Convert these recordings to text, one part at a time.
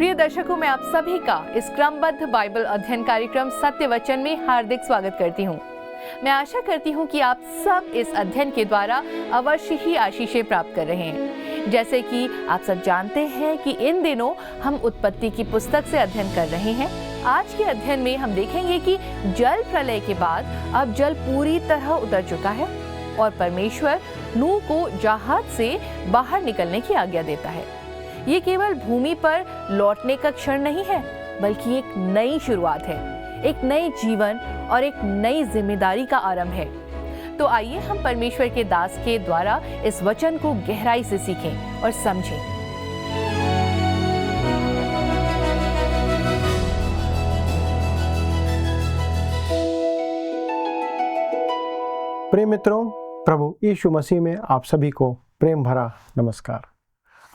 प्रिय दर्शकों, मैं आप सभी का इस क्रमबद्ध बाइबल अध्ययन कार्यक्रम सत्य वचन में हार्दिक स्वागत करती हूँ। मैं आशा करती हूँ कि आप सब इस अध्ययन के द्वारा अवश्य ही आशीषें प्राप्त कर रहे हैं। जैसे कि आप सब जानते हैं कि इन दिनों हम उत्पत्ति की पुस्तक से अध्ययन कर रहे हैं। आज के अध्ययन में हम देखेंगे कि जल प्रलय के बाद अब जल पूरी तरह उतर चुका है और परमेश्वर नूह को जहाज से बाहर निकलने की आज्ञा देता है। ये केवल भूमि पर लौटने का क्षण नहीं है, बल्कि एक नई शुरुआत है, एक नए जीवन और एक नई जिम्मेदारी का आरंभ है। तो आइए हम परमेश्वर के दास के द्वारा इस वचन को गहराई से सीखें और समझें। प्रिय मित्रों, प्रभु यीशु मसीह में आप सभी को प्रेम भरा नमस्कार।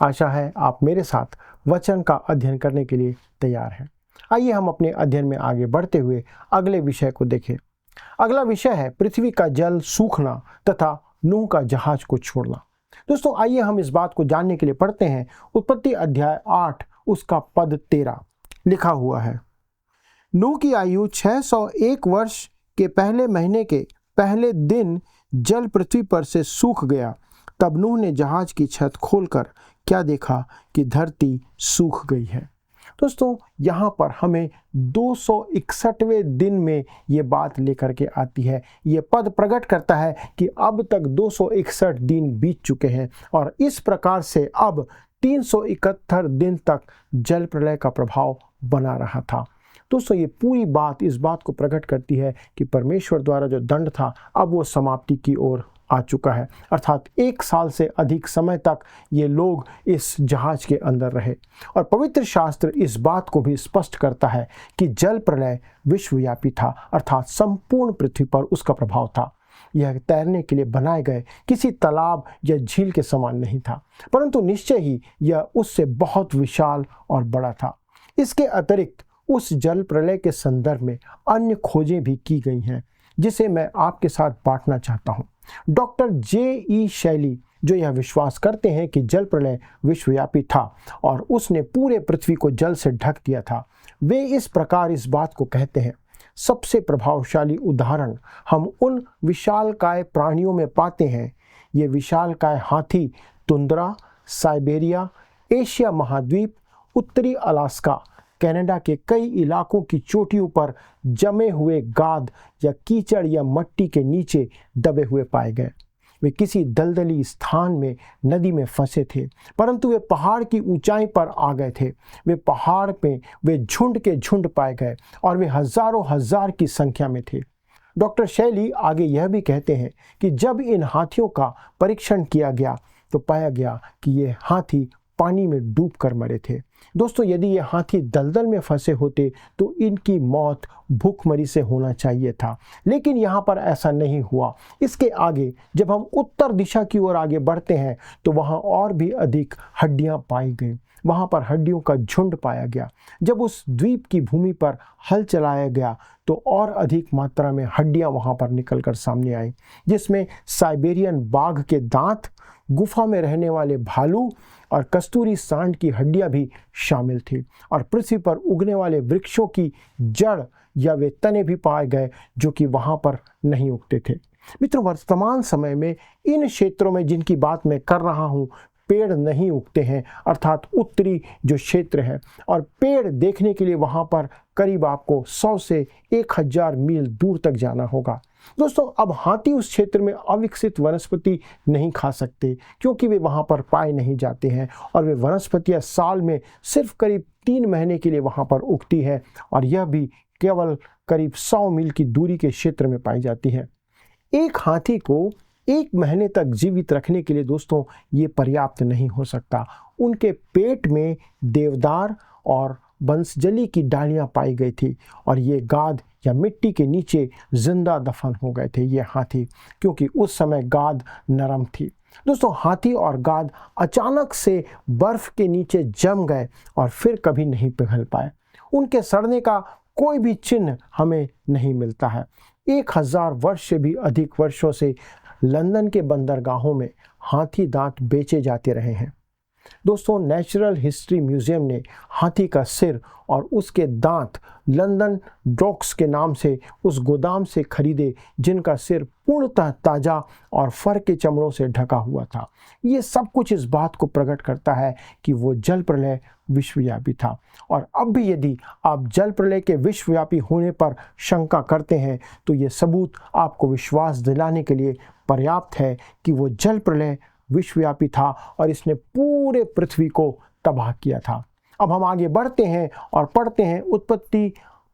आशा है आप मेरे साथ वचन का अध्ययन करने के लिए तैयार हैं। आइए हम अपने अध्ययन में आगे बढ़ते हुए अगले विषय को देखें। अगला विषय है पृथ्वी का जल सूखना तथा नूह का जहाज को छोड़ना। दोस्तों, आइए हम इस बात को जानने के लिए पढ़ते हैं। उत्पत्ति अध्याय 8 उसका पद 13 लिखा हुआ है। नूह की आयु 601 वर्ष के पहले महीने के पहले दिन जल पृथ्वी पर से सूख गया। तब नूह ने जहाज की छत खोलकर क्या देखा कि धरती सूख गई है। दोस्तों, यहाँ पर हमें 261वें दिन में ये बात लेकर के आती है। ये पद प्रकट करता है कि अब तक 261 दिन बीत चुके हैं और इस प्रकार से अब 371 दिन तक जल प्रलय का प्रभाव बना रहा था। दोस्तों, ये पूरी बात इस बात को प्रकट करती है कि परमेश्वर द्वारा जो दंड था अब वो समाप्ति की ओर आ चुका है। अर्थात 1 साल से अधिक समय तक ये लोग इस जहाज के अंदर रहे। और पवित्र शास्त्र इस बात को भी स्पष्ट करता है कि जल प्रलय विश्वव्यापी था, अर्थात संपूर्ण पृथ्वी पर उसका प्रभाव था। यह तैरने के लिए बनाए गए किसी तालाब या झील के समान नहीं था, परंतु निश्चय ही यह उससे बहुत विशाल और बड़ा था। इसके अतिरिक्त उस जल प्रलय के संदर्भ में अन्य खोजें भी की गई हैं, जिसे मैं आपके साथ बांटना चाहता हूं। Doctor J.E. शैली जो यह विश्वास करते हैं कि जल प्रलय विश्वव्यापी था और उसने पूरे पृथ्वी को जल से ढक दिया था, वे इस प्रकार इस बात को कहते हैं। सबसे प्रभावशाली उदाहरण हम उन विशालकाय प्राणियों में पाते हैं। ये विशालकाय हाथी तुंद्रा, साइबेरिया, एशिया महाद्वीप, उत्तरी अलास्का, कनाडा के कई इलाकों की चोटियों पर जमे हुए गाद या कीचड़ या मट्टी के नीचे दबे हुए पाए गए। वे किसी दलदली स्थान में नदी में फंसे थे, परंतु वे पहाड़ की ऊंचाई पर आ गए थे। वे पहाड़ पे वे झुंड के झुंड पाए गए और वे हजारों हजार की संख्या में थे। डॉक्टर शैली आगे यह भी कहते हैं कि जब इन हाथियों का परीक्षण किया गया तो पाया गया कि ये हाथी पानी में डूबकर मरे थे। दोस्तों, यदि ये हाथी दलदल में फंसे होते तो इनकी मौत भूखमरी से होना चाहिए था, लेकिन यहाँ पर ऐसा नहीं हुआ। इसके आगे जब हम उत्तर दिशा की ओर आगे बढ़ते हैं तो वहाँ और भी अधिक हड्डियाँ पाई गई। वहाँ पर हड्डियों का झुंड पाया गया। जब उस द्वीप की भूमि पर हल चलाया गया तो और अधिक मात्रा में हड्डियाँ वहाँ पर निकल कर सामने आई, जिसमें साइबेरियन बाघ के दांत, गुफा में रहने वाले भालू और कस्तूरी सांड की हड्डियां भी शामिल थी। और पृथ्वी पर उगने वाले वृक्षों की जड़ या वे तने भी पाए गए जो कि वहां पर नहीं उगते थे। मित्रों, वर्तमान समय में इन क्षेत्रों में जिनकी बात मैं कर रहा हूं, पेड़ नहीं उगते हैं, अर्थात उत्तरी जो क्षेत्र है। और पेड़ देखने के लिए वहां पर करीब आपको 100 से 1000 मील दूर तक जाना होगा। दोस्तों, अब हाथी उस क्षेत्र में अविकसित वनस्पति नहीं खा सकते क्योंकि वे वहां पर पाए नहीं जाते हैं और वे वनस्पतियां साल में सिर्फ करीब 3 महीने के लिए वहां पर उगती है और यह भी केवल करीब 100 मील की दूरी के क्षेत्र में पाई जाती है। एक हाथी को 1 महीने तक जीवित रखने के लिए दोस्तों ये पर्याप्त नहीं हो सकता। उनके पेट में देवदार और बंसजली की डालियां पाई गई थी और ये गाद या मिट्टी के नीचे जिंदा दफन हो गए थे ये हाथी, क्योंकि उस समय गाद नरम थी। दोस्तों, हाथी और गाद अचानक से बर्फ के नीचे जम गए और फिर कभी नहीं पिघल पाए। उनके सड़ने का कोई भी चिन्ह हमें नहीं मिलता है। 1000 वर्ष से भी अधिक वर्षों से लंदन के बंदरगाहों में हाथी दांत बेचे जाते रहे हैं। दोस्तों, नेचुरल हिस्ट्री म्यूजियम ने हाथी का सिर और उसके दांत लंदन ड्रॉक्स के नाम से उस गोदाम से खरीदे जिनका सिर पूर्णतः ताज़ा और फर के चमड़ों से ढका हुआ था। ये सब कुछ इस बात को प्रकट करता है कि वो जल प्रलय विश्वव्यापी था। और अब भी यदि आप जल प्रलय के विश्वव्यापी होने पर शंका करते हैं तो ये सबूत आपको विश्वास दिलाने के लिए पर्याप्त है कि वो जल प्रलय विश्वव्यापी था और इसने पूरे पृथ्वी को तबाह किया था। अब हम आगे बढ़ते हैं और पढ़ते हैं उत्पत्ति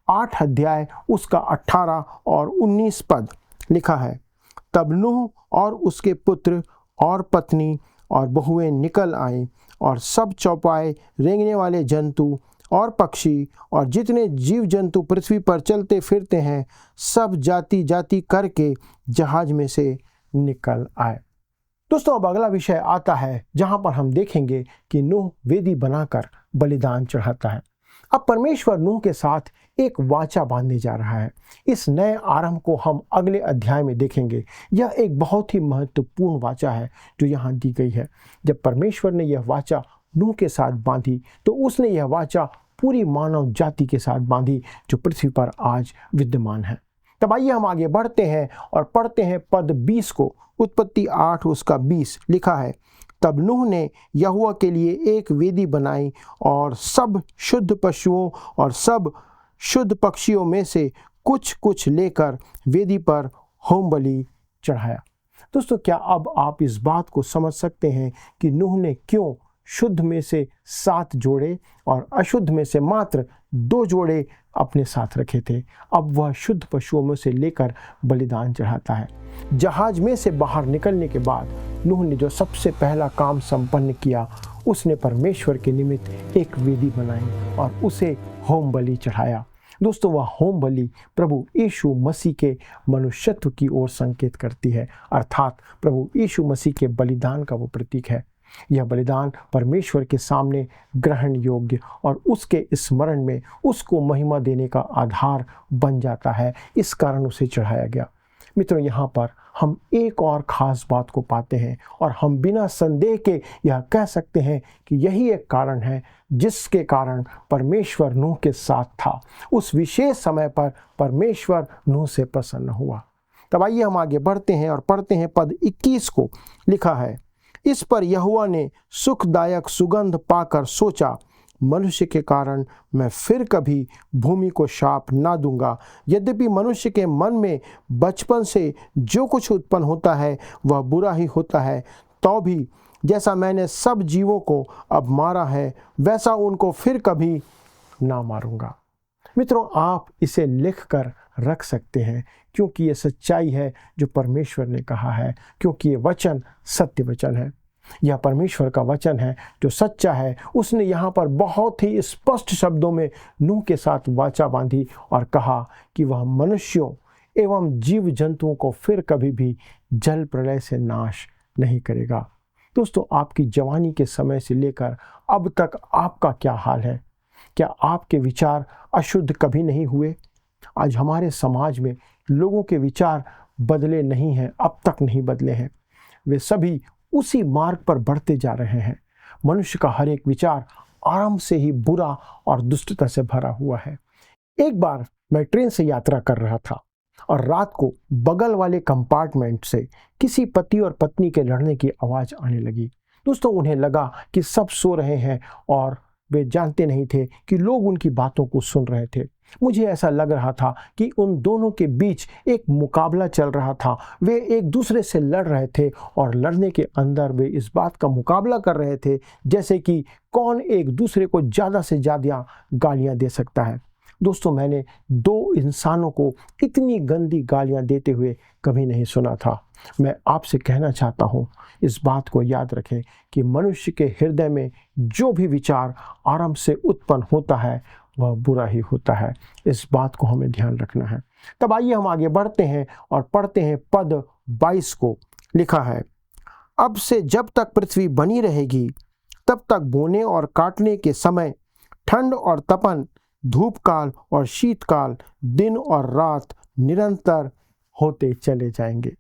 8 अध्याय उसका 18 और 19 पद। लिखा है, तब नूह और उसके पुत्र और पत्नी और बहुएं निकल आए और सब चौपाए रेंगने वाले जंतु और पक्षी और जितने जीव जंतु पृथ्वी पर चलते फिरते हैं सब जाति जाति करके जहाज में से निकल आए। दोस्तों, अब अगला विषय आता है जहां पर हम देखेंगे कि नूह वेदी बनाकर बलिदान चढ़ाता है। अब परमेश्वर नूह के साथ एक वाचा बांधने जा रहा है। इस नए आरंभ को हम अगले अध्याय में देखेंगे। यह एक बहुत ही महत्वपूर्ण वाचा है जो यहाँ दी गई है। जब परमेश्वर ने यह वाचा नूह के साथ बांधी तो उसने यह वाचा पूरी मानव जाति के साथ बांधी जो पृथ्वी पर आज विद्यमान है। तब आइए हम आगे बढ़ते हैं और पढ़ते हैं पद 20 को। उत्पत्ति 8 उसका 20 लिखा है, तब नूह ने यहोवा के लिए एक वेदी बनाई और सब शुद्ध पशुओं और सब शुद्ध पक्षियों में से कुछ कुछ लेकर वेदी पर होम बलि चढ़ाया। दोस्तों, क्या अब आप इस बात को समझ सकते हैं कि नूह ने क्यों शुद्ध में से 7 जोड़े और अशुद्ध में से मात्र 2 जोड़े अपने साथ रखे थे? अब वह शुद्ध पशुओं में से लेकर बलिदान चढ़ाता है। जहाज में से बाहर निकलने के बाद नूह ने जो सबसे पहला काम संपन्न किया, उसने परमेश्वर के निमित्त एक वेदी बनाई और उसे होम बलि चढ़ाया। दोस्तों, वह होम बलि प्रभु यीशु मसीह के मनुष्यत्व की ओर संकेत करती है, अर्थात प्रभु यीशु मसीह के बलिदान का वो प्रतीक है। यह बलिदान परमेश्वर के सामने ग्रहण योग्य और उसके स्मरण में उसको महिमा देने का आधार बन जाता है। इस कारण उसे चढ़ाया गया। मित्रों, यहाँ पर हम एक और ख़ास बात को पाते हैं और हम बिना संदेह के यह कह सकते हैं कि यही एक कारण है जिसके कारण परमेश्वर नूह के साथ था। उस विशेष समय पर परमेश्वर नूह से प्रसन्न हुआ। तब आइए हम आगे बढ़ते हैं और पढ़ते हैं पद 21 को। लिखा है, इस पर यहोवा ने सुखदायक सुगंध पाकर सोचा, मनुष्य के कारण मैं फिर कभी भूमि को शाप ना दूंगा। यद्यपि मनुष्य के मन में बचपन से जो कुछ उत्पन्न होता है वह बुरा ही होता है, तो भी जैसा मैंने सब जीवों को अब मारा है वैसा उनको फिर कभी ना मारूंगा। मित्रों, आप इसे लिख कर रख सकते हैं क्योंकि ये सच्चाई है जो परमेश्वर ने कहा है, क्योंकि ये वचन सत्य वचन है। यह परमेश्वर का वचन है जो सच्चा है। उसने यहाँ पर बहुत ही स्पष्ट शब्दों में नूह के साथ वाचा बांधी और कहा कि वह मनुष्यों एवं जीव जंतुओं को फिर कभी भी जल प्रलय से नाश नहीं करेगा। दोस्तों, आपकी जवानी के समय से लेकर अब तक आपका क्या हाल है? क्या आपके विचार अशुद्ध कभी नहीं हुए? आज हमारे समाज में लोगों के विचार बदले नहीं हैं, अब तक नहीं बदले हैं। वे सभी उसी मार्ग पर बढ़ते जा रहे हैं। मनुष्य का हर एक विचार आरंभ से ही बुरा और दुष्टता से भरा हुआ है। एक बार मैं ट्रेन से यात्रा कर रहा था और रात को बगल वाले कंपार्टमेंट से किसी पति और पत्नी के लड़ने की आवाज़ आने लगी। दोस्तों, उन्हें लगा कि सब सो रहे हैं और वे जानते नहीं थे कि लोग उनकी बातों को सुन रहे थे। मुझे ऐसा लग रहा था कि उन दोनों के बीच एक मुकाबला चल रहा था। वे एक दूसरे से लड़ रहे थे और लड़ने के अंदर वे इस बात का मुकाबला कर रहे थे जैसे कि कौन एक दूसरे को ज़्यादा से ज़्यादा गालियां दे सकता है। दोस्तों, मैंने 2 इंसानों को इतनी गंदी गालियां देते हुए कभी नहीं सुना था। मैं आपसे कहना चाहता हूँ, इस बात को याद रखें कि मनुष्य के हृदय में जो भी विचार आरंभ से उत्पन्न होता है वह बुरा ही होता है। इस बात को हमें ध्यान रखना है। तब आइए हम आगे बढ़ते हैं और पढ़ते हैं पद 22 को। लिखा है, अब से जब तक पृथ्वी बनी रहेगी तब तक बोने और काटने के समय, ठंड और तपन, धूप काल और शीतकाल, दिन और रात निरंतर होते चले जाएंगे।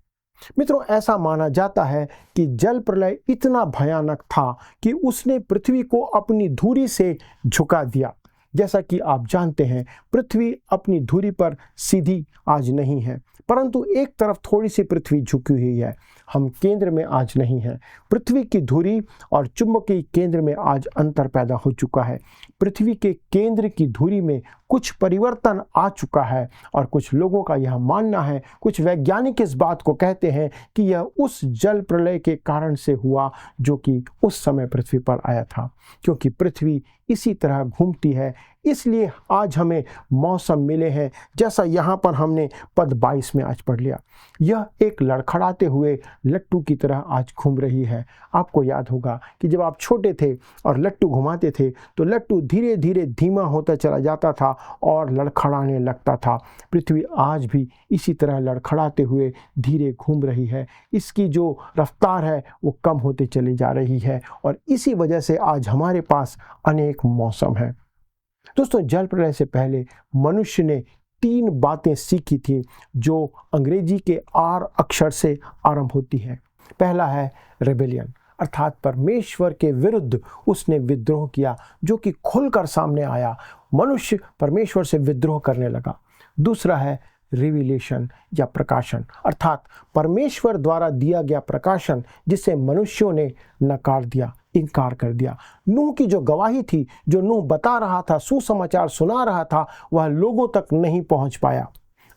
मित्रों, ऐसा माना जाता है कि जल प्रलय इतना भयानक था कि उसने पृथ्वी को अपनी धुरी से झुका दिया। जैसा कि आप जानते हैं, पृथ्वी अपनी धुरी पर सीधी आज नहीं है, परंतु एक तरफ थोड़ी सी पृथ्वी झुकी हुई है। हम केंद्र में आज नहीं हैं। पृथ्वी की धुरी और चुंबकीय केंद्र में आज अंतर पैदा हो चुका है। पृथ्वी के केंद्र की धुरी में कुछ परिवर्तन आ चुका है और कुछ लोगों का यह मानना है, कुछ वैज्ञानिक इस बात को कहते हैं कि यह उस जल प्रलय के कारण से हुआ जो कि उस समय पृथ्वी पर आया था। क्योंकि पृथ्वी इसी तरह घूमती है, इसलिए आज हमें मौसम मिले हैं जैसा यहाँ पर हमने पद 22 में आज पढ़ लिया। यह एक लड़खड़ाते हुए लट्टू की तरह आज घूम रही है। आपको याद होगा कि जब आप छोटे थे और लट्टू घुमाते थे तो लट्टू धीरे धीरे धीमा होता चला जाता था और लड़खड़ाने लगता था। पृथ्वी आज भी इसी तरह लड़खड़ाते हुए धीरे घूम रही है। इसकी जो रफ्तार है वो कम होते चली जा रही है और इसी वजह से आज हमारे पास अनेक मौसम है। दोस्तों, जल प्रलय से पहले मनुष्य ने 3 बातें सीखी थी जो अंग्रेजी के R अक्षर से आरंभ होती है। पहला है रेबेलियन, अर्थात परमेश्वर के विरुद्ध उसने विद्रोह किया, जो कि खुलकर सामने आया। मनुष्य परमेश्वर से विद्रोह करने लगा। दूसरा है रिविलेशन या प्रकाशन, अर्थात परमेश्वर द्वारा दिया गया प्रकाशन जिसे मनुष्यों ने नकार दिया, इनकार कर दिया। नूह की जो गवाही थी, जो नूह बता रहा था, सुसमाचार सुना रहा था, वह लोगों तक नहीं पहुंच पाया।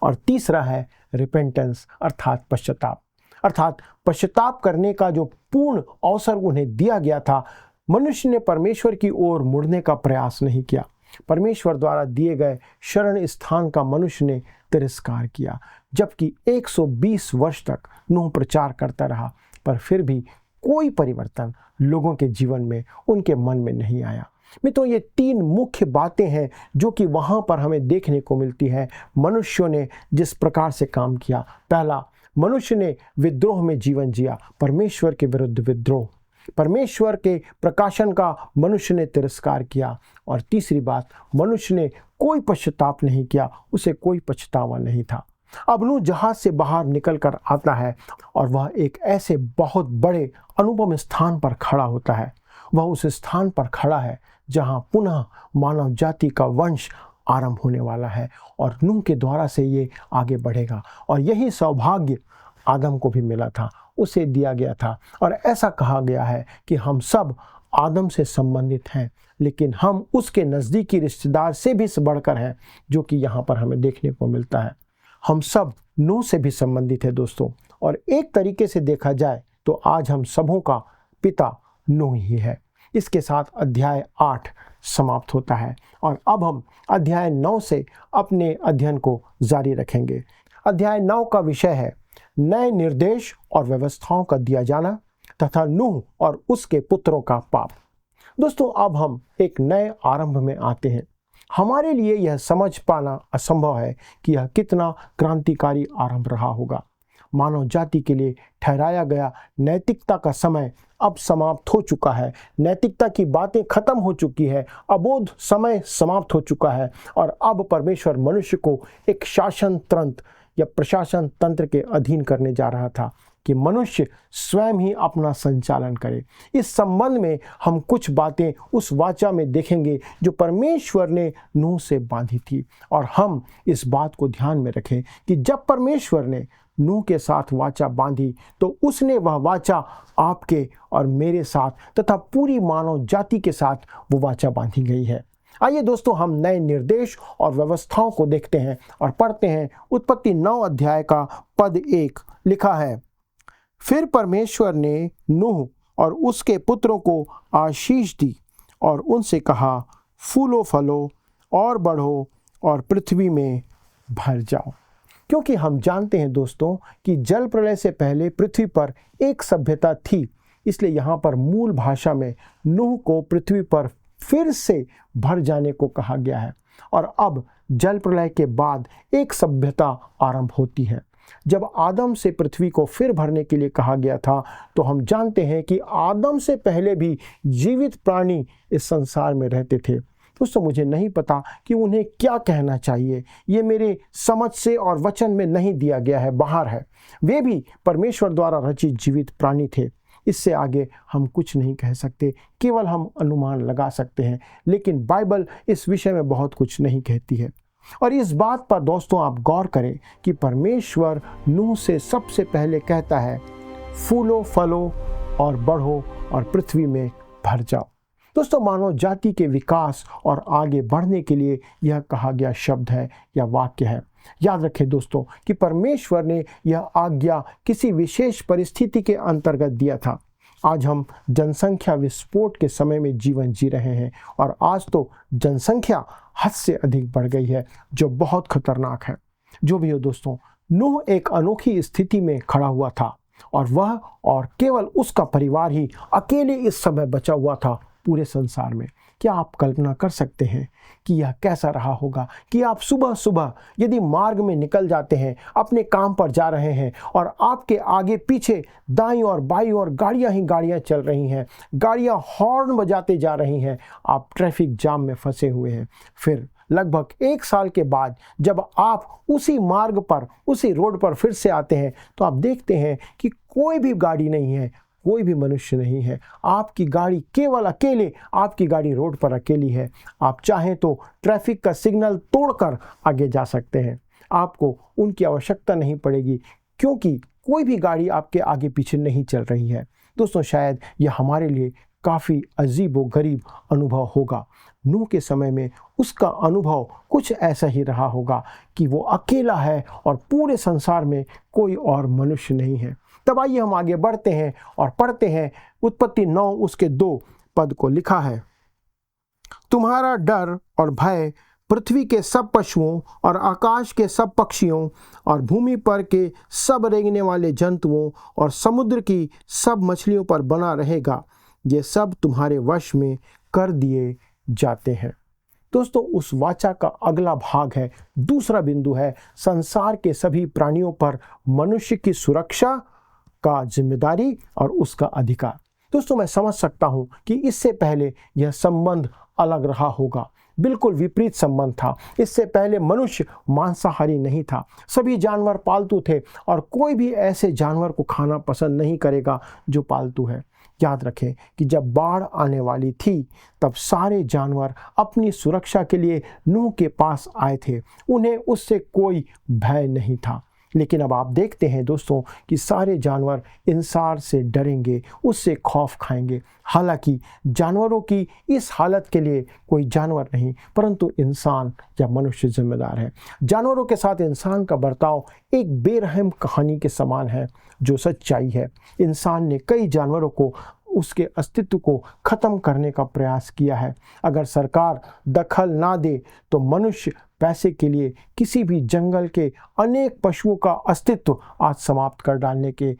और तीसरा है रिपेंटेंस, अर्थात पश्चाताप, अर्थात पश्चाताप करने का जो पूर्ण अवसर उन्हें दिया गया था। मनुष्य ने परमेश्वर की ओर मुड़ने का प्रयास नहीं किया। परमेश्वर द्वारा दिए गए शरण स्थान का मनुष्य ने तिरस्कार किया, जबकि 120 वर्ष तक नूह प्रचार करता रहा, पर फिर भी कोई परिवर्तन लोगों के जीवन में, उनके मन में नहीं आया। मित्रों, ये 3 मुख्य बातें हैं जो कि वहाँ पर हमें देखने को मिलती है। मनुष्यों ने जिस प्रकार से काम किया, पहला, मनुष्य ने विद्रोह में जीवन जिया, परमेश्वर के विरुद्ध विद्रोह, परमेश्वर के प्रकाशन का मनुष्य ने तिरस्कार किया। और तीसरी बात, मनुष्य ने कोई पश्चाताप नहीं किया, उसे कोई पछतावा नहीं था। अब नूह जहाज से बाहर निकल कर आता है और वह एक ऐसे बहुत बड़े अनुपम स्थान पर खड़ा होता है। वह उस स्थान पर खड़ा है जहां पुनः मानव जाति का वंश आरंभ होने वाला है और नूह के द्वारा से ये आगे बढ़ेगा। और यही सौभाग्य आदम को भी मिला था, उसे दिया गया था। और ऐसा कहा गया है कि हम सब आदम से संबंधित हैं, लेकिन हम उसके नज़दीकी रिश्तेदार से भी बढ़कर हैं, जो कि यहाँ पर हमें देखने को मिलता है। हम सब नूह से भी संबंधित है दोस्तों। और एक तरीके से देखा जाए तो आज हम सबों का पिता नूह ही है। इसके साथ अध्याय 8 समाप्त होता है और अब हम अध्याय 9 से अपने अध्ययन को जारी रखेंगे। अध्याय 9 का विषय है नए निर्देश और व्यवस्थाओं का दिया जाना तथा नूह और उसके पुत्रों का पाप। दोस्तों, अब हम एक नए आरंभ में आते हैं। हमारे लिए यह समझ पाना असंभव है कि यह कितना क्रांतिकारी आरंभ रहा होगा। मानव जाति के लिए ठहराया गया नैतिकता का समय अब समाप्त हो चुका है। नैतिकता की बातें खत्म हो चुकी है। अबोध समय समाप्त हो चुका है और अब परमेश्वर मनुष्य को एक शासन तंत्र या प्रशासन तंत्र के अधीन करने जा रहा था कि मनुष्य स्वयं ही अपना संचालन करे। इस संबंध में हम कुछ बातें उस वाचा में देखेंगे जो परमेश्वर ने नूह से बांधी थी। और हम इस बात को ध्यान में रखें कि जब परमेश्वर ने नूह के साथ वाचा बांधी तो उसने वह वाचा आपके और मेरे साथ तथा पूरी मानव जाति के साथ वो वाचा बांधी गई है। आइए दोस्तों, हम नए निर्देश और व्यवस्थाओं को देखते हैं और पढ़ते हैं। उत्पत्ति 9 अध्याय का पद 1 लिखा है, फिर परमेश्वर ने नूह और उसके पुत्रों को आशीष दी और उनसे कहा, फूलो फलो और बढ़ो और पृथ्वी में भर जाओ। क्योंकि हम जानते हैं दोस्तों कि जल प्रलय से पहले पृथ्वी पर एक सभ्यता थी, इसलिए यहाँ पर मूल भाषा में नूह को पृथ्वी पर फिर से भर जाने को कहा गया है। और अब जल प्रलय के बाद एक सभ्यता आरंभ होती है। जब आदम से पृथ्वी को फिर भरने के लिए कहा गया था तो हम जानते हैं कि आदम से पहले भी जीवित प्राणी इस संसार में रहते थे। दोस्तों मुझे नहीं पता कि उन्हें क्या कहना चाहिए, ये मेरे समझ से और वचन में नहीं दिया गया है, बाहर है। वे भी परमेश्वर द्वारा रचित जीवित प्राणी थे। इससे आगे हम कुछ नहीं कह सकते, केवल हम अनुमान लगा सकते हैं, लेकिन बाइबल इस विषय में बहुत कुछ नहीं कहती है। और इस बात पर दोस्तों आप गौर करें कि परमेश्वर नूह से सबसे पहले कहता है, फूलो फलो और बढ़ो और पृथ्वी में भर जाओ। दोस्तों मानव जाति के विकास और आगे बढ़ने के लिए यह कहा गया शब्द है या वाक्य है। याद रखें दोस्तों कि परमेश्वर ने यह आज्ञा किसी विशेष परिस्थिति के अंतर्गत दिया था। आज हम जनसंख्या विस्फोट के समय में जीवन जी रहे हैं और आज तो जनसंख्या हद से अधिक बढ़ गई है, जो बहुत खतरनाक है। जो भी हो दोस्तों, नूह एक अनोखी स्थिति में खड़ा हुआ था और वह और केवल उसका परिवार ही अकेले इस समय बचा हुआ था पूरे संसार में। क्या आप कल्पना कर सकते हैं कि यह कैसा रहा होगा कि आप सुबह सुबह यदि मार्ग में निकल जाते हैं, अपने काम पर जा रहे हैं और आपके आगे पीछे दाईं और बाईं ओर गाड़ियां ही गाड़ियां चल रही हैं, गाड़ियां हॉर्न बजाते जा रही हैं, आप ट्रैफिक जाम में फंसे हुए हैं। फिर लगभग 1 साल के बाद जब आप उसी मार्ग पर, उसी रोड पर फिर से आते हैं तो आप देखते हैं कि कोई भी गाड़ी नहीं है, कोई भी मनुष्य नहीं है। आपकी गाड़ी केवल अकेले, आपकी गाड़ी रोड पर अकेली है। आप चाहें तो ट्रैफिक का सिग्नल तोड़कर आगे जा सकते हैं। आपको उनकी आवश्यकता नहीं पड़ेगी क्योंकि कोई भी गाड़ी आपके आगे पीछे नहीं चल रही है। दोस्तों शायद यह हमारे लिए काफ़ी अजीब व गरीब अनुभव होगा। नूह के समय में उसका अनुभव कुछ ऐसा ही रहा होगा कि वो अकेला है और पूरे संसार में कोई और मनुष्य नहीं है। तब आइए हम आगे बढ़ते हैं और पढ़ते हैं उत्पत्ति 9 उसके 2 पद को। लिखा है, तुम्हारा डर और भय पृथ्वी के सब पशुओं और आकाश के सब पक्षियों और भूमि पर के सब रेंगने वाले जंतुओं और समुद्र की सब मछलियों पर बना रहेगा। ये सब तुम्हारे वश में कर दिए जाते हैं। दोस्तों उस वाचा का अगला भाग है, दूसरा बिंदु है संसार के सभी प्राणियों पर मनुष्य की सुरक्षा का जिम्मेदारी और उसका अधिकार। दोस्तों मैं समझ सकता हूं कि इससे पहले यह संबंध अलग रहा होगा, बिल्कुल विपरीत संबंध था। इससे पहले मनुष्य मांसाहारी नहीं था, सभी जानवर पालतू थे और कोई भी ऐसे जानवर को खाना पसंद नहीं करेगा जो पालतू है। याद रखें कि जब बाढ़ आने वाली थी तब सारे जानवर अपनी सुरक्षा के लिए नूह के पास आए थे, उन्हें उससे कोई भय नहीं था। लेकिन अब आप देखते हैं दोस्तों कि सारे जानवर इंसान से डरेंगे, उससे खौफ खाएंगे। हालांकि जानवरों की इस हालत के लिए कोई जानवर नहीं परंतु इंसान या मनुष्य जिम्मेदार है। जानवरों के साथ इंसान का बर्ताव एक बेरहम कहानी के समान है जो सच्चाई है। इंसान ने कई जानवरों को, उसके अस्तित्व को खत्म करने का प्रयास किया है। अगर सरकार दखल ना दे तो मनुष्य पैसे के लिए किसी भी जंगल के अनेक पशुओं का अस्तित्व आज समाप्त कर डालने के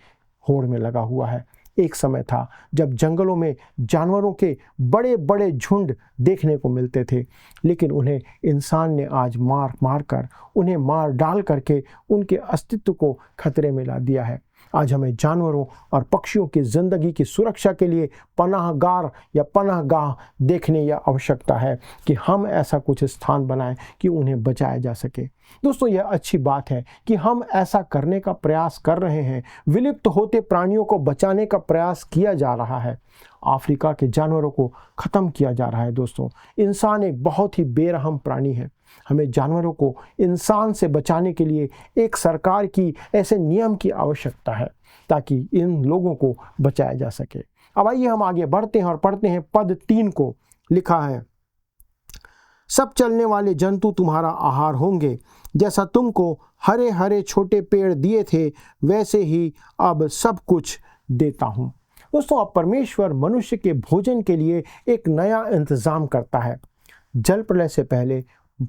होड़ में लगा हुआ है। एक समय था जब जंगलों में जानवरों के बड़े बड़े झुंड देखने को मिलते थे, लेकिन उन्हें इंसान ने आज मार कर, उन्हें मार डाल करके उनके अस्तित्व को खतरे में ला दिया है। आज हमें जानवरों और पक्षियों की ज़िंदगी की सुरक्षा के लिए पनाहगार या पनाहगाह देखने या आवश्यकता है कि हम ऐसा कुछ स्थान बनाएं कि उन्हें बचाया जा सके। दोस्तों यह अच्छी बात है कि हम ऐसा करने का प्रयास कर रहे हैं। विलुप्त होते प्राणियों को बचाने का प्रयास किया जा रहा है। अफ्रीका के जानवरों को ख़त्म किया जा रहा है। दोस्तों इंसान एक बहुत ही बेरहम प्राणी है। हमें जानवरों को इंसान से बचाने के लिए एक सरकार की ऐसे नियम की आवश्यकता है ताकि इन लोगों को बचाया जा सके। अब आइए हम आगे बढ़ते हैं और पढ़ते हैं पद 3 को। लिखा है, सब चलने वाले जंतु तुम्हारा आहार होंगे, जैसा तुमको हरे हरे छोटे पेड़ दिए थे वैसे ही अब सब कुछ देता हूँ। दोस्तों अब परमेश्वर मनुष्य के भोजन के लिए एक नया इंतज़ाम करता है। जल प्रलय से पहले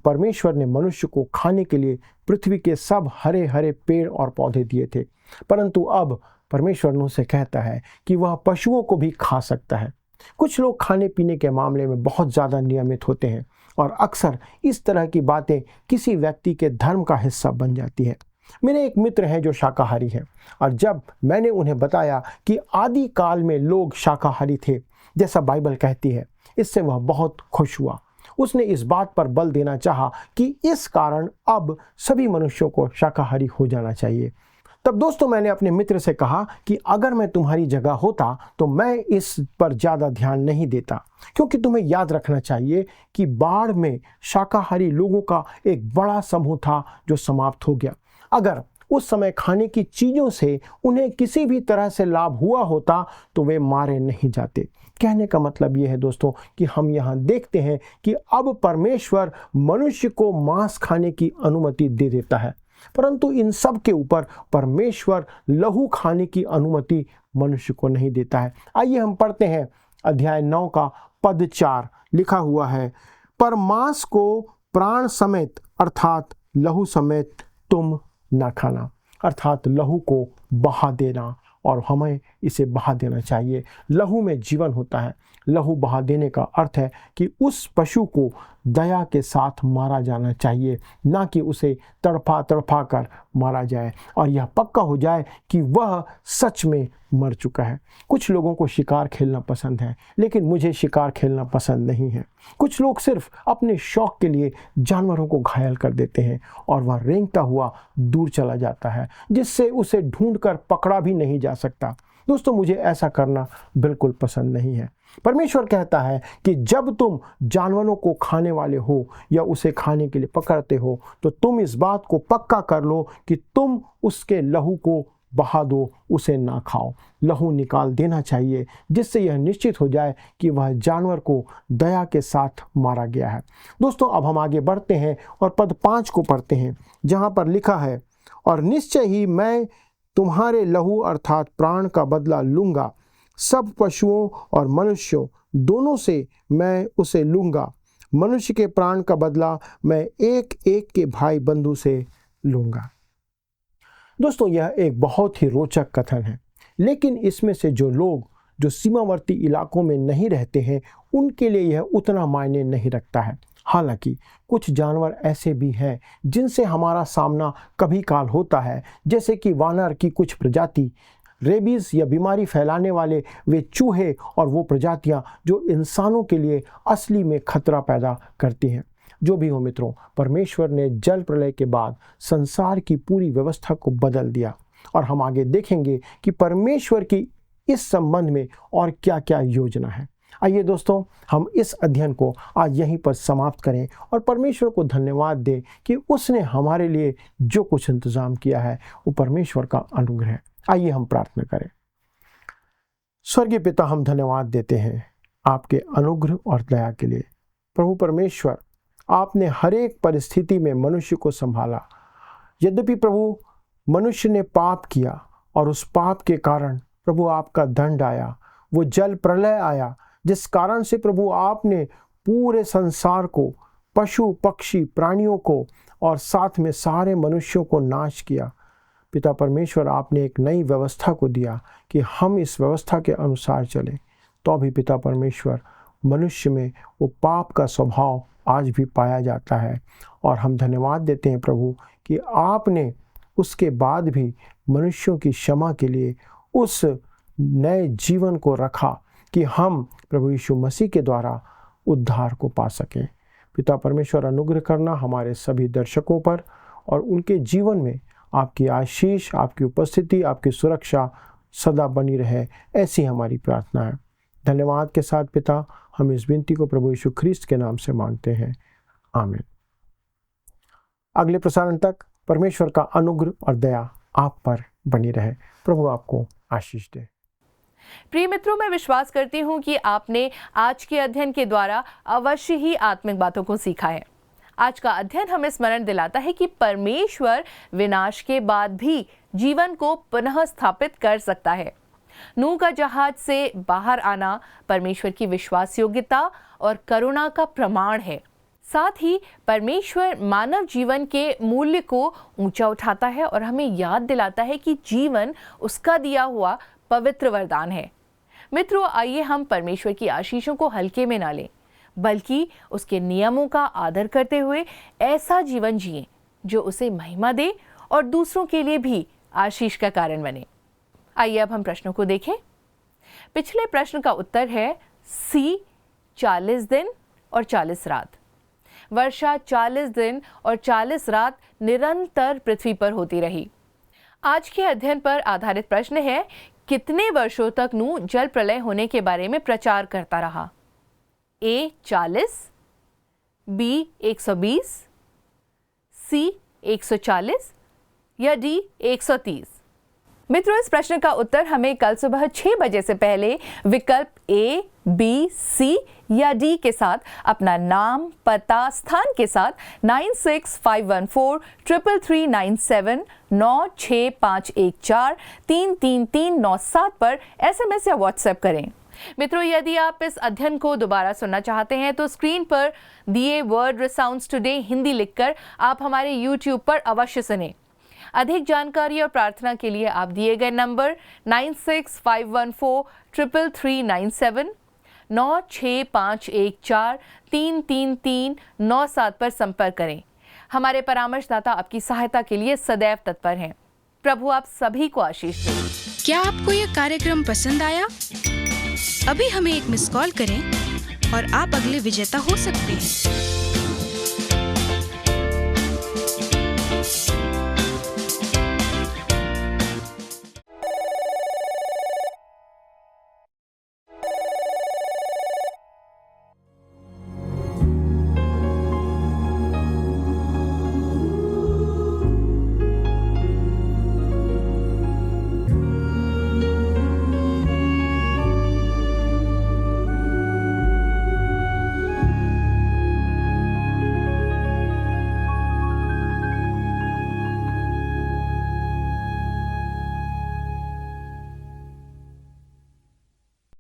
परमेश्वर ने मनुष्य को खाने के लिए पृथ्वी के सब हरे हरे पेड़ और पौधे दिए थे, परंतु अब परमेश्वर नूह से कहता है कि वह पशुओं को भी खा सकता है। कुछ लोग खाने पीने के मामले में बहुत ज़्यादा नियमित होते हैं और अक्सर इस तरह की बातें किसी व्यक्ति के धर्म का हिस्सा बन जाती है। मेरे एक मित्र हैं जो शाकाहारी हैं और जब मैंने उन्हें बताया कि आदि काल में लोग शाकाहारी थे जैसा बाइबल कहती है, इससे वह बहुत खुश हुआ। उसने इस बात पर बल देना चाहा कि इस कारण अब सभी मनुष्यों को शाकाहारी हो जाना चाहिए। तब दोस्तों मैंने अपने मित्र से कहा कि अगर मैं तुम्हारी जगह होता तो मैं इस पर ज़्यादा ध्यान नहीं देता, क्योंकि तुम्हें याद रखना चाहिए कि बाढ़ में शाकाहारी लोगों का एक बड़ा समूह था जो समाप्त हो गया। अगर उस समय खाने की चीज़ों से उन्हें किसी भी तरह से लाभ हुआ होता तो वे मारे नहीं जाते। कहने का मतलब ये है दोस्तों कि हम यहाँ देखते हैं कि अब परमेश्वर मनुष्य को मांस खाने की अनुमति दे देता है, परंतु इन सब के ऊपर परमेश्वर लहू खाने की अनुमति मनुष्य को नहीं देता है। आइए हम पढ़ते हैं अध्याय 9 का पद 4, लिखा हुआ है, पर मांस को प्राण समेत अर्थात लहू समेत तुम ना खाना, अर्थात लहू को बहा देना, और हमें इसे बहा देना चाहिए। लहू में जीवन होता है। लहू बहा देने का अर्थ है कि उस पशु को दया के साथ मारा जाना चाहिए, ना कि उसे तड़फा तड़फा कर मारा जाए और यह पक्का हो जाए कि वह सच में मर चुका है। कुछ लोगों को शिकार खेलना पसंद है, लेकिन मुझे शिकार खेलना पसंद नहीं है। कुछ लोग सिर्फ अपने शौक के लिए जानवरों को घायल कर देते हैं और वह रेंगता हुआ दूर चला जाता है, जिससे उसे ढूंढकर पकड़ा भी नहीं जा सकता। दोस्तों, मुझे ऐसा करना बिल्कुल पसंद नहीं है। परमेश्वर कहता है कि जब तुम जानवरों को खाने वाले हो या उसे खाने के लिए पकड़ते हो तो तुम इस बात को पक्का कर लो कि तुम उसके लहू को बहा दो, उसे ना खाओ। लहू निकाल देना चाहिए, जिससे यह निश्चित हो जाए कि वह जानवर को दया के साथ मारा गया है। दोस्तों, अब हम आगे बढ़ते हैं और पद 5 को पढ़ते हैं, जहाँ पर लिखा है, और निश्चय ही मैं तुम्हारे लहू अर्थात प्राण का बदला लूँगा, सब पशुओं और मनुष्यों दोनों से मैं उसे लूँगा। मनुष्य के प्राण का बदला मैं एक एक के भाई बंधु से लूँगा। दोस्तों, यह एक बहुत ही रोचक कथन है, लेकिन इसमें से जो लोग जो सीमावर्ती इलाकों में नहीं रहते हैं उनके लिए यह उतना मायने नहीं रखता है। हालांकि कुछ जानवर ऐसे भी हैं जिनसे हमारा सामना कभी काल होता है, जैसे कि वानर की कुछ प्रजाति, रेबीज या बीमारी फैलाने वाले वे चूहे और वो प्रजातियां जो इंसानों के लिए असली में खतरा पैदा करती हैं। जो भी हो मित्रों, परमेश्वर ने जल प्रलय के बाद संसार की पूरी व्यवस्था को बदल दिया और हम आगे देखेंगे कि परमेश्वर की इस संबंध में और क्या क्या योजना है। आइए दोस्तों, हम इस अध्ययन को आज यहीं पर समाप्त करें और परमेश्वर को धन्यवाद दें कि उसने हमारे लिए जो कुछ इंतज़ाम किया है वो परमेश्वर का अनुग्रह है। आइए हम प्रार्थना करें। स्वर्गीय पिता, हम धन्यवाद देते हैं आपके अनुग्रह और दया के लिए। प्रभु परमेश्वर, आपने हर एक परिस्थिति में मनुष्य को संभाला। यद्यपि प्रभु मनुष्य ने पाप किया और उस पाप के कारण प्रभु आपका दंड आया, वो जल प्रलय आया, जिस कारण से प्रभु आपने पूरे संसार को, पशु पक्षी प्राणियों को और साथ में सारे मनुष्यों को नाश किया। पिता परमेश्वर, आपने एक नई व्यवस्था को दिया कि हम इस व्यवस्था के अनुसार चलें। तो भी पिता परमेश्वर, मनुष्य में वो पाप का स्वभाव आज भी पाया जाता है और हम धन्यवाद देते हैं प्रभु कि आपने उसके बाद भी मनुष्यों की क्षमा के लिए उस नए जीवन को रखा कि हम प्रभु यीशु मसीह के द्वारा उद्धार को पा सकें। पिता परमेश्वर, अनुग्रह करना हमारे सभी दर्शकों पर और उनके जीवन में आपकी आशीष, आपकी उपस्थिति, आपकी सुरक्षा सदा बनी रहे, ऐसी हमारी प्रार्थना है। धन्यवाद के साथ पिता, हम इस विनती को प्रभु यीशु ख्रीस्त के नाम से मांगते हैं, आमीन। अगले प्रसारण तक परमेश्वर का अनुग्रह और दया आप पर बनी रहे। प्रभु आपको आशीष दे। प्रिय मित्रों, मैं विश्वास करती हूँ कि आपने आज के अध्ययन के द्वारा अवश्य ही आत्मिक बातों को सीखा है। आज का अध्ययन हमें स्मरण दिलाता है कि परमेश्वर विनाश के बाद भी जीवन को पुनः स्थापित कर सकता है। नूह का जहाज से बाहर आना परमेश्वर की विश्वास योग्यता और करुणा का प्रमाण है। साथ ही परमेश्वर मानव जीवन के मूल्य को ऊंचा उठाता है और हमें याद दिलाता है कि जीवन उसका दिया हुआ पवित्र वरदान है। मित्रों, आइए हम परमेश्वर की आशीषों को हल्के में ना लें, बल्कि उसके नियमों का आदर करते हुए ऐसा जीवन जिएं जो उसे महिमा दे और दूसरों के लिए भी आशीष का कारण बने। आइए अब हम प्रश्नों को देखें। पिछले प्रश्न का उत्तर है सी, 40 दिन और 40 रात। वर्षा 40 दिन और 40 रात निरंतर पृथ्वी पर होती रही। आज के अध्ययन पर आधारित प्रश्न है, कितने वर्षों तक नूह जल प्रलय होने के बारे में प्रचार करता रहा? ए 40, बी 120, सी 140 या डी 130? मित्रों, इस प्रश्न का उत्तर हमें कल सुबह 6 बजे से पहले विकल्प ए, बी, सी या डी के साथ अपना नाम, पता, स्थान के साथ 9651433397 96514 33397 पर SMS या WhatsApp करें। मित्रों, यदि आप इस अध्ययन को दोबारा सुनना चाहते हैं तो स्क्रीन पर दिए वर्ड रिसाउंड्स टुडे हिंदी लिखकर आप हमारे YouTube पर अवश्य सुनें। अधिक जानकारी और प्रार्थना के लिए आप दिए गए नंबर 9651433397 96514 33397 पर संपर्क करें। हमारे परामर्शदाता आपकी सहायता के लिए सदैव तत्पर हैं। प्रभु आप सभी को आशीष दे। क्या आपको यह कार्यक्रम पसंद आया? अभी हमें एक मिस कॉल करें और आप अगले विजेता हो सकते हैं।